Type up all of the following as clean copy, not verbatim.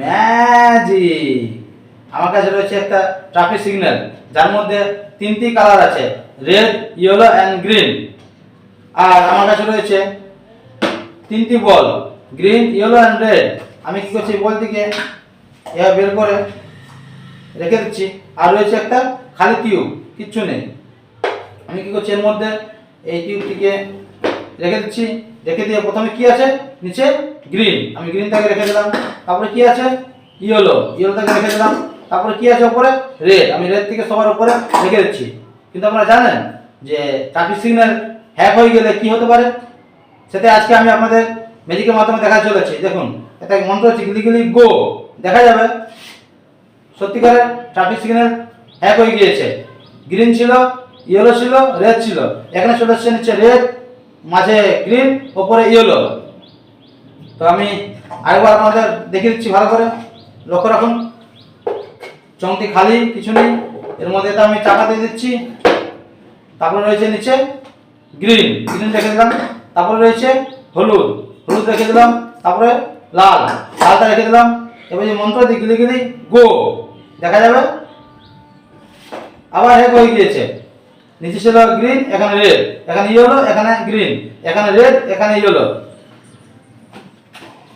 Magic. আমার কাছে রয়েছে একটা ট্রাফিক সিগন্যাল, যার মধ্যে তিনটি কালার আছে, রেড, ইয়েলো অ্যান্ড গ্রিন। আর আমার কাছে রয়েছে তিনটি বল, গ্রিন, ইয়েলো অ্যান্ড রেড। আমি কি করছি, বল থেকে এভাবে বের করে রেখে দিচ্ছি। আর রয়েছে একটা খালি টিউব, কিচ্ছু নেই। আমি কি করছি, এর মধ্যে এই টিউবটিকে রেখে দিচ্ছি। রেখে দিয়ে প্রথমে কি আছে, নিচে গ্রিন, আমি গ্রিনটাকে রেখে দিলাম। তারপরে কি আছে, ইয়েলো, ইয়েলোটাকে রেখে দিলাম। তারপরে কি আছে উপরে, রেড, আমি রেড থেকে সবার উপরে রেখে দিচ্ছি। কিন্তু আপনারা জানেন যে ট্রাফিক সিগন্যাল হ্যাক হয়ে গেলে কি হতে পারে, সেটা আজকে আমি আপনাদের ম্যাজিকের মাধ্যমে দেখা চলেছি। দেখুন, এটা মন্ত্র হচ্ছে গিলি গিলি গো। দেখা যাবে সত্যিকারের ট্রাফিক সিগন্যাল হ্যাক হয়ে গিয়েছে। গ্রিন ছিল, ইয়েলো ছিল, রেড ছিল। এখানে চলে এসছে নিচে রেড, মাঝে গ্রিন, ওপরে ইয়েলো। তো আমি আরেকবার আপনাদের দেখিয়ে দিচ্ছি, ভালো করে লক্ষ্য রাখুন। চংটি খালি, কিছু নেই এর মধ্যে। এটা আমি চাপা দিয়ে দিচ্ছি। তারপরে রয়েছে নিচে গ্রিন, গ্রিন রেখে দিলাম। তারপরে রয়েছে হলুদ, হলুদ রেখে দিলাম। তারপরে লাল, লালটা রেখে দিলাম। এবার যে মন্ত্র দিয়ে গিলি গিলি গো, দেখা যাবে আবার হ্যাক হয়ে গিয়েছে। নিচে ছিল গ্রিন, এখানে রেড, এখানে ইয়েলো, এখানে গ্রিন, এখানে রেড, এখানে ইয়েলো।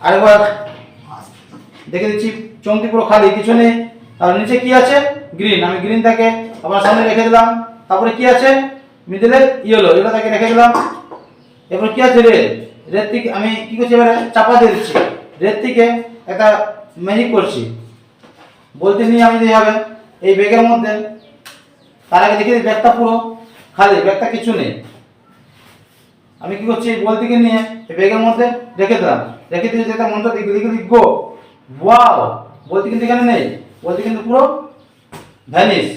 আরেকবার দেখে দিচ্ছি, চমকি পুরো খালি, কিছু নেই। আর নিচে কি আছে, গ্রিন, আমি গ্রিনটাকে আমার সামনে রেখে দিলাম। তারপরে কি আছে, মিডলে ইয়েলো, ইয়েলোটাকে রেখে দিলাম। এরপর কি আছে, রেড, রেড থেকে আমি কি করছি, এবারে চাপা দিয়ে দিচ্ছি। রেড থেকে একটা ম্যাজিক করছি, বলতে নিয়ে আমি দিয়ে হবে এই ব্যাগের মধ্যে। তার আগে দেখি ব্যাগটা পুরো খালি, ব্যাগটা কিছু নেই। আমি কি করছি, বল থেকে নিয়ে এই ব্যাগের মধ্যে রেখে দিলাম। রেখে দিয়ে যেটা মন্ত্র দিয়ে গিলি গিলি গো, ওয়াও, বলতে কিন্তু এখানে নেই, বলতে কিন্তু পুরো ভ্যানিশ।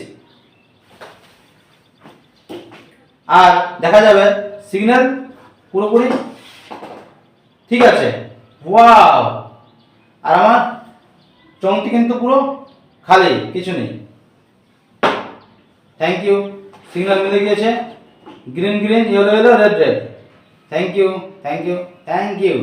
আর দেখা যাবে সিগন্যাল পুরোপুরি ঠিক আছে, ওয়াও। আর আমার চংটি কিন্তু পুরো খালি, কিছু নেই। থ্যাংক ইউ, সিগন্যাল মিলে গিয়েছে, green green, yellow yellow, red red. Thank you, thank you, thank you.